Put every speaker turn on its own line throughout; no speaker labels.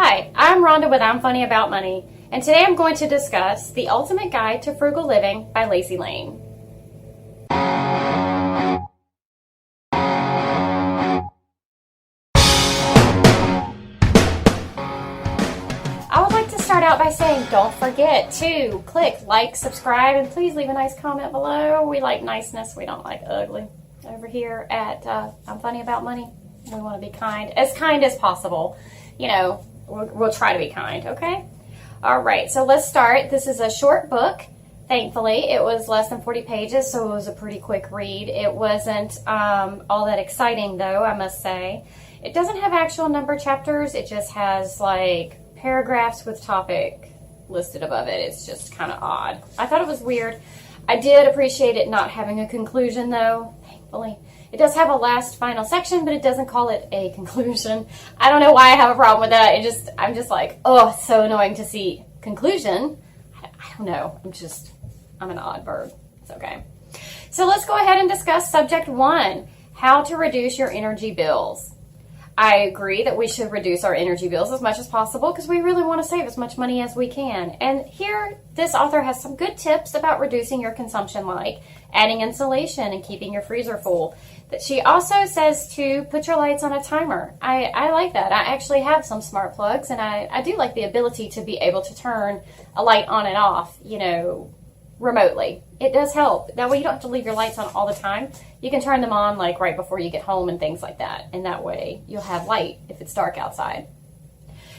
Hi, I'm Rhonda with I'm Funny About Money, and today I'm going to discuss The Ultimate Guide to Frugal Living by Lacey Lane. I would like to start out by saying don't forget to click like, subscribe, and please leave a nice comment below. We like niceness, we don't like ugly. Over here at I'm Funny About Money, we want to be kind as possible. You know, we'll try to be kind, okay? All right, so let's start. This is a short book. Thankfully, it was less than 40 pages, so it was a pretty quick read. It wasn't all that exciting, though, I must say. It doesn't have actual number chapters. It just has, like, paragraphs with topic listed above it. It's just kind of odd. I thought it was weird. I did appreciate it not having a conclusion, though, thankfully. It does have a last final section, but it doesn't call it a conclusion. I don't know why I have a problem with that. I'm just like, oh, it's so annoying to see conclusion. I don't know. I'm an odd bird. It's okay. So let's go ahead and discuss subject 1, how to reduce your energy bills. I agree that we should reduce our energy bills as much as possible because we really want to save as much money as we can. And here, this author has some good tips about reducing your consumption, like adding insulation and keeping your freezer full. That she also says to put your lights on a timer. I like that. I actually have some smart plugs, and I do like the ability to be able to turn a light on and off, remotely. It does help. That way you don't have to leave your lights on all the time. You can turn them on like right before you get home and things like that. And that way you'll have light if it's dark outside.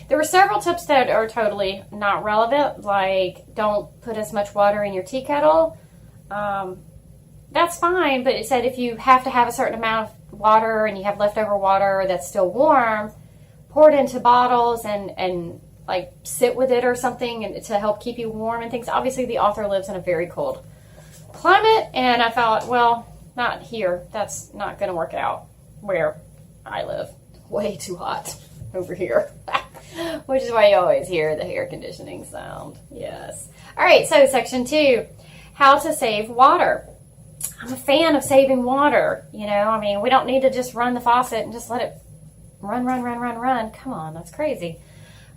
There were several tips that are totally not relevant, like don't put as much water in your tea kettle. That's fine, but it said if you have to have a certain amount of water and you have leftover water that's still warm, pour it into bottles and like sit with it or something and to help keep you warm and things. Obviously, the author lives in a very cold climate, and I thought, well, not here. That's not going to work out where I live. Way too hot over here, which is why you always hear the air conditioning sound. Yes. All right, so section 2, how to save water. I'm a fan of saving water. We don't need to just run the faucet and just let it run. Come on, that's crazy.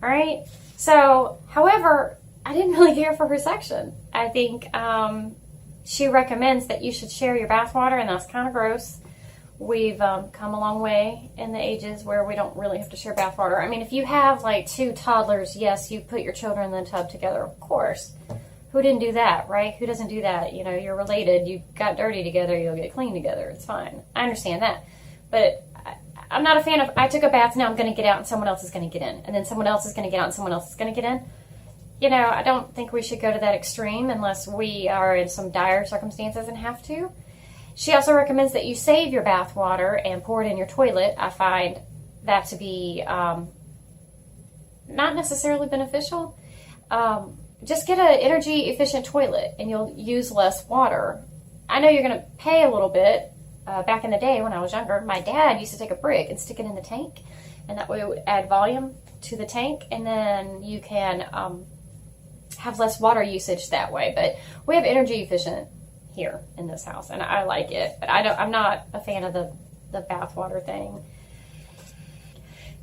All right. So, however, I didn't really care for her section. I think she recommends that you should share your bath water, and that's kind of gross. We've come a long way in the ages where we don't really have to share bath water. I mean, if you have like 2 toddlers, yes, you put your children in the tub together, of course. Who didn't do that, right? Who doesn't do that? You're related. You got dirty together. You'll get clean together. It's fine. I understand that. But I'm not a fan of, I took a bath, now I'm going to get out and someone else is going to get in. And then someone else is going to get out and someone else is going to get in. I don't think we should go to that extreme unless we are in some dire circumstances and have to. She also recommends that you save your bath water and pour it in your toilet. I find that to be not necessarily beneficial. Just get an energy efficient toilet and you'll use less water. I know you're going to pay a little bit. Back in the day when I was younger, my dad used to take a brick and stick it in the tank, and that way it would add volume to the tank, and then you can have less water usage that way. But we have energy efficient here in this house, and I like it. But I'm not a fan of the bath water thing.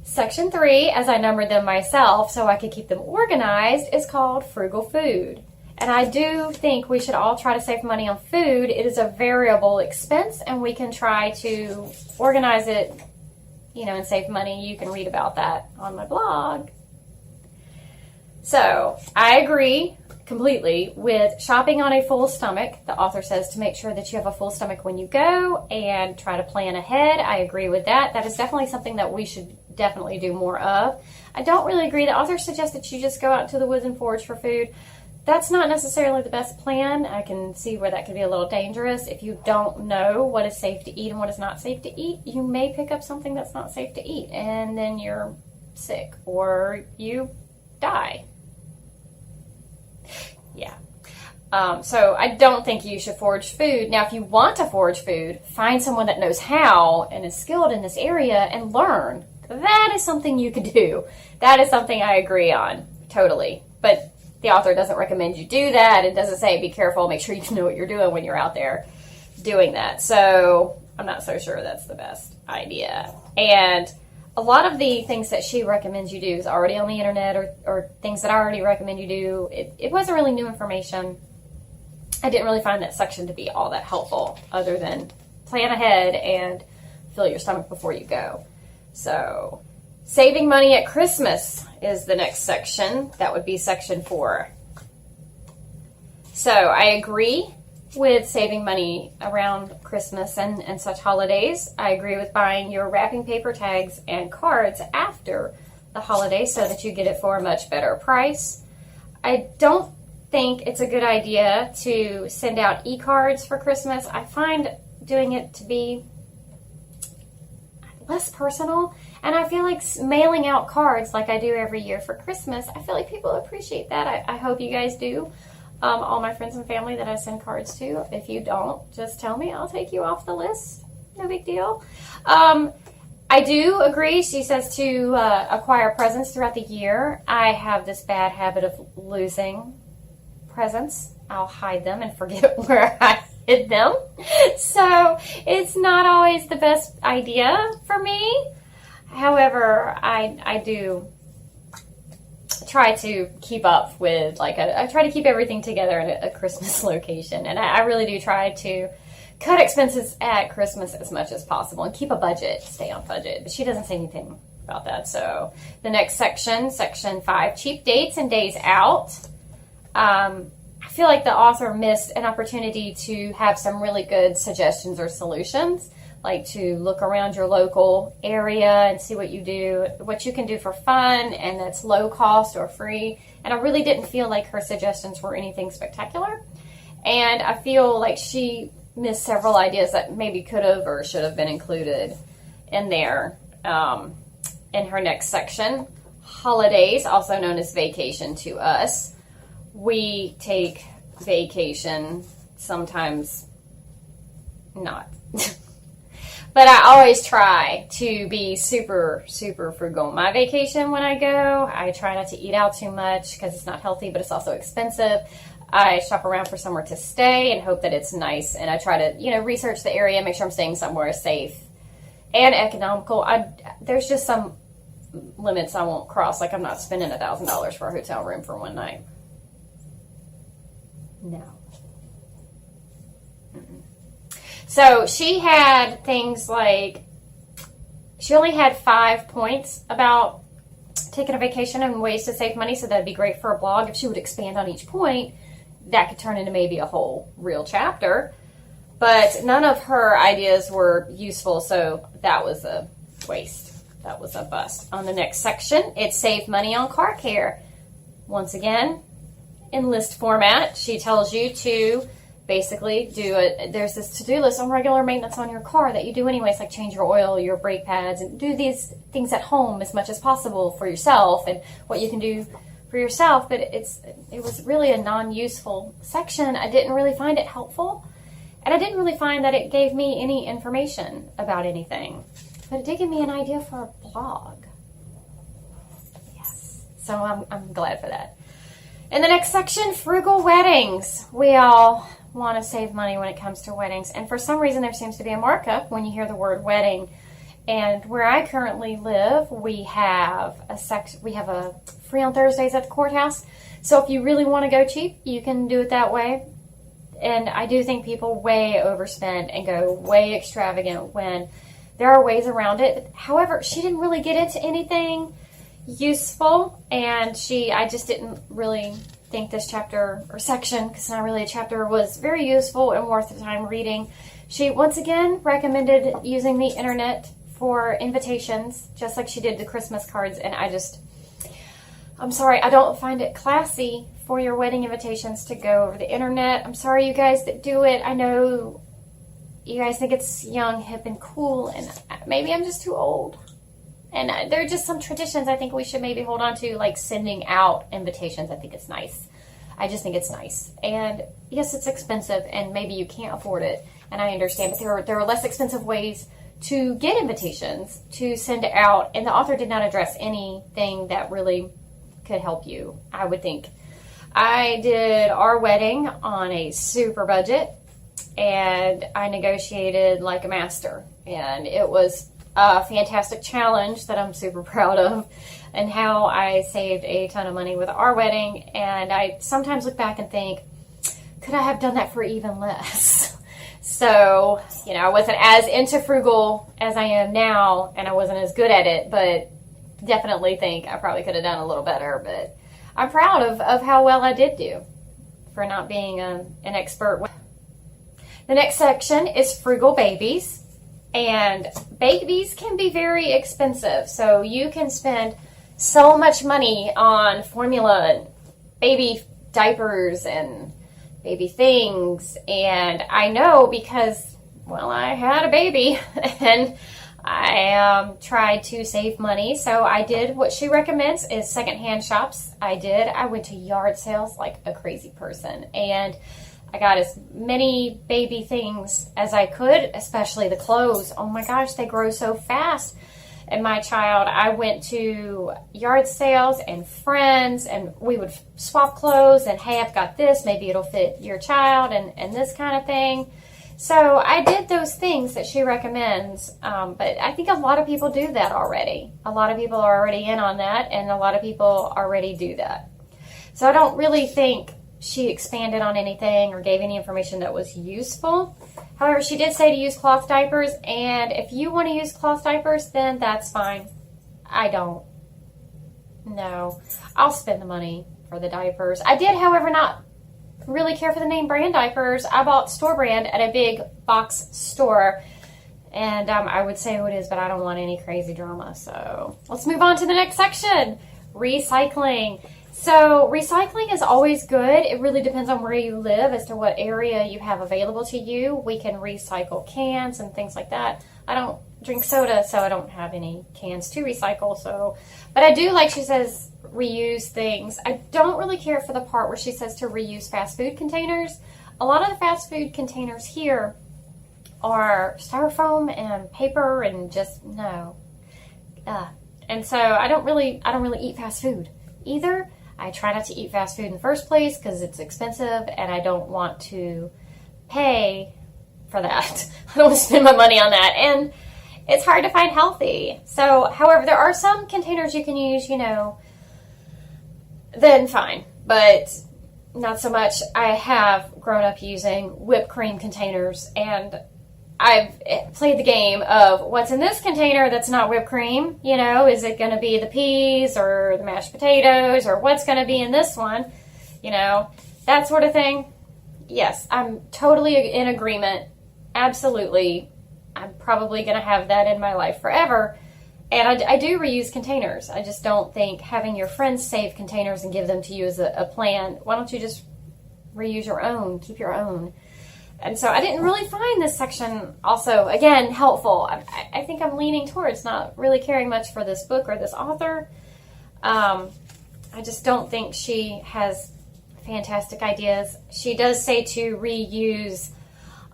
Section 3, as I numbered them myself so I could keep them organized, is called Frugal Food. And I do think we should all try to save money on food. It is a variable expense, and we can try to organize it, and save money. You can read about that on my blog. So, I agree completely with shopping on a full stomach. The author says to make sure that you have a full stomach when you go and try to plan ahead. I agree with that. That is definitely something that we should definitely do more of. I don't really agree. The author suggests that you just go out to the woods and forage for food. That's not necessarily the best plan. I can see where that could be a little dangerous. If you don't know what is safe to eat and what is not safe to eat, you may pick up something that's not safe to eat, and then you're sick or you die. Yeah. So I don't think you should forage food. Now, if you want to forage food, find someone that knows how and is skilled in this area and learn. That is something you could do. That is something I agree on, totally. But the author doesn't recommend you do that. It doesn't say be careful, make sure you know what you're doing when you're out there doing that. So I'm not so sure that's the best idea. And a lot of the things that she recommends you do is already on the internet, or things that I already recommend you do. It wasn't really new information. I didn't really find that section to be all that helpful, other than plan ahead and fill your stomach before you go. So, saving money at Christmas is the next section. That would be section 4. So, I agree with saving money around Christmas and such holidays. I agree with buying your wrapping paper, tags, and cards after the holiday so that you get it for a much better price. I don't think it's a good idea to send out e-cards for Christmas. I find doing it to be less personal, and I feel like mailing out cards like I do every year for Christmas, I feel like people appreciate that. I hope you guys do. All my friends and family that I send cards to. If you don't, just tell me. I'll take you off the list. No big deal. I do agree. She says to acquire presents throughout the year. I have this bad habit of losing presents. I'll hide them and forget where I hid them. So it's not always the best idea for me. However, I do try to keep up with, I try to keep everything together at a Christmas location, and I really do try to cut expenses at Christmas as much as possible and keep a budget, stay on budget. But she doesn't say anything about that. So the next section, section 5, cheap dates and days out. I feel like the author missed an opportunity to have some really good suggestions or solutions, like to look around your local area and see what you can do for fun and that's low cost or free. And I really didn't feel like her suggestions were anything spectacular. And I feel like she missed several ideas that maybe could have or should have been included in there. In her next section, holidays, also known as vacation to us. We take vacation, sometimes not. But I always try to be super, super frugal. My vacation, when I go, I try not to eat out too much because it's not healthy, but it's also expensive. I shop around for somewhere to stay and hope that it's nice. And I try to, research the area, make sure I'm staying somewhere safe and economical. There's just some limits I won't cross. Like, I'm not spending $1,000 for a hotel room for one night. No. So she had things like, she only had 5 points about taking a vacation and ways to save money, so that'd be great for a blog. If she would expand on each point, that could turn into maybe a whole real chapter. But none of her ideas were useful, so that was a waste. That was a bust. On the next section, it saved money on car care. Once again, in list format, she tells you to basically there's this to-do list on regular maintenance on your car that you do anyways, like change your oil, your brake pads, and do these things at home as much as possible for yourself and what you can do for yourself. But it was really a non-useful section. I didn't really find it helpful, and I didn't really find that it gave me any information about anything. But it did give me an idea for a blog. Yes. So I'm glad for that. In the next section, Frugal Weddings. We all want to save money when it comes to weddings, and for some reason there seems to be a markup when you hear the word wedding. And where I currently live, we have a free on Thursdays at the courthouse. So if you really want to go cheap, you can do it that way. And I do think people way overspend and go way extravagant when there are ways around it. However, she didn't really get into anything useful, and I just didn't really think this chapter or section, because it's not really a chapter, was very useful and worth the time reading. She once again recommended using the internet for invitations, just like she did the Christmas cards, and I'm sorry, I don't find it classy for your wedding invitations to go over the internet. I'm sorry, you guys that do it. I know you guys think it's young, hip, and cool, and maybe I'm just too old. And there are just some traditions I think we should maybe hold on to, like sending out invitations. I think it's nice. I just think it's nice. And yes, it's expensive, and maybe you can't afford it, and I understand, but there are less expensive ways to get invitations to send out, and the author did not address anything that really could help you, I would think. I did our wedding on a super budget, and I negotiated like a master, and it was a fantastic challenge that I'm super proud of, and how I saved a ton of money with our wedding. And I sometimes look back and think, could I have done that for even less? So, you know, I wasn't as into frugal as I am now, and I wasn't as good at it, but definitely think I probably could have done a little better. But I'm proud of how well I did do for not being an expert. The next section is Frugal Babies, and babies can be very expensive. So you can spend so much money on formula and baby diapers and baby things. And I know because, well, I had a baby and I tried to save money. So I did what she recommends is secondhand shops. I went to yard sales like a crazy person, and I got as many baby things as I could, especially the clothes. Oh my gosh, they grow so fast. And my child, I went to yard sales and friends, and we would swap clothes and, hey, I've got this, maybe it'll fit your child, and this kind of thing. So I did those things that she recommends, but I think a lot of people do that already. A lot of people are already in on that, and a lot of people already do that. So I don't really think she expanded on anything or gave any information that was useful. However, she did say to use cloth diapers, and if you want to use cloth diapers, then that's fine. I don't. No. I'll spend the money for the diapers. I did, however, not really care for the name brand diapers. I bought store brand at a big box store, and I would say who it is, but I don't want any crazy drama. So let's move on to the next section, recycling. So recycling is always good. It really depends on where you live as to what area you have available to you. We can recycle cans and things like that. I don't drink soda, so I don't have any cans to recycle. So, but I do, like she says, reuse things. I don't really care for the part where she says to reuse fast food containers. A lot of the fast food containers here are styrofoam and paper and just no. And so I don't really eat fast food either. I try not to eat fast food in the first place because it's expensive, and I don't want to pay for that. I don't want to spend my money on that, and it's hard to find healthy. So, however, there are some containers you can use, you know, then fine, but not so much. I have grown up using whipped cream containers, and I've played the game of what's in this container that's not whipped cream. You know, is it going to be the peas or the mashed potatoes, or what's going to be in this one? You know, that sort of thing. Yes, I'm totally in agreement. Absolutely. I'm probably going to have that in my life forever. And I do reuse containers. I just don't think having your friends save containers and give them to you as a plan. Why don't you just reuse your own, keep your own? And so I didn't really find this section also, again, helpful. I think I'm leaning towards not really caring much for this book or this author. I just don't think she has fantastic ideas. She does say to reuse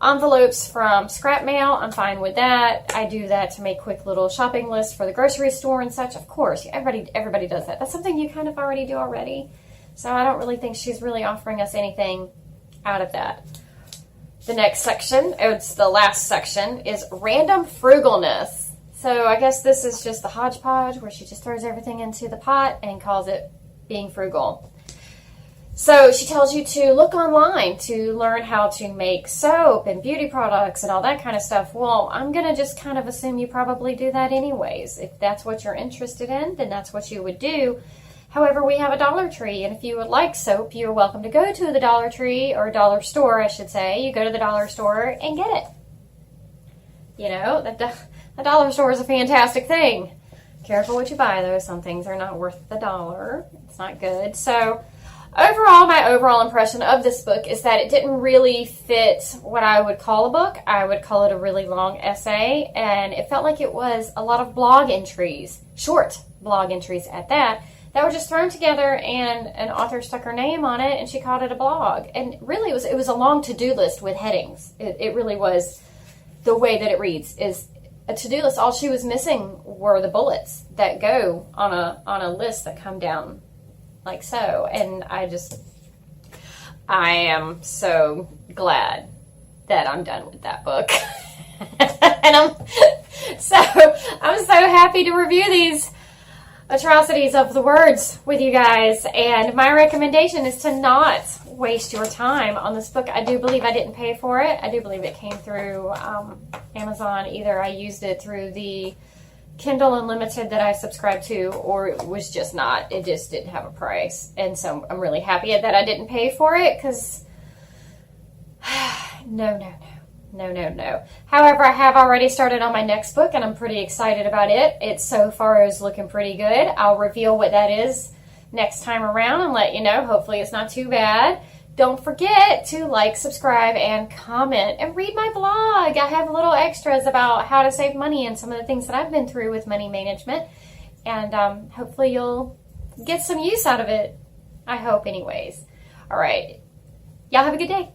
envelopes from scrap mail. I'm fine with that. I do that to make quick little shopping lists for the grocery store and such. Of course, everybody does that. That's something you kind of already do already. So I don't really think she's really offering us anything out of that. The next section, it's the last section, is random frugalness. So I guess this is just the hodgepodge where she just throws everything into the pot and calls it being frugal. So she tells you to look online to learn how to make soap and beauty products and all that kind of stuff. Well, I'm going to just kind of assume you probably do that anyways. If that's what you're interested in, then that's what you would do. However, we have a Dollar Tree, and if you would like soap, you're welcome to go to the Dollar Tree, or dollar store, I should say. You go to the dollar store and get it. You know, the dollar store is a fantastic thing. Careful what you buy, though. Some things are not worth the dollar. It's not good. So, overall, my overall impression of this book is that it didn't really fit what I would call a book. I would call it a really long essay, and it felt like it was a lot of blog entries, short blog entries at that were just thrown together, and an author stuck her name on it, and she called it a blog. And really, it was a long to-do list with headings. It really was. The way that it reads is a to-do list. All she was missing were the bullets that go on a list that come down like so. And I am so glad that I'm done with that book. And I'm so happy to review these atrocities of the words with you guys. And my recommendation is to not waste your time on this book. I do believe I didn't pay for it. I do believe it came through Amazon. Either I used it through the Kindle Unlimited that I subscribed to, or it was just not. It just didn't have a price. And so I'm really happy that I didn't pay for it, because no. However, I have already started on my next book, and I'm pretty excited about it. It so far is looking pretty good. I'll reveal what that is next time around and let you know. Hopefully it's not too bad. Don't forget to like, subscribe, and comment, and read my blog. I have little extras about how to save money and some of the things that I've been through with money management. And hopefully you'll get some use out of it. I hope anyways. All right. Y'all have a good day.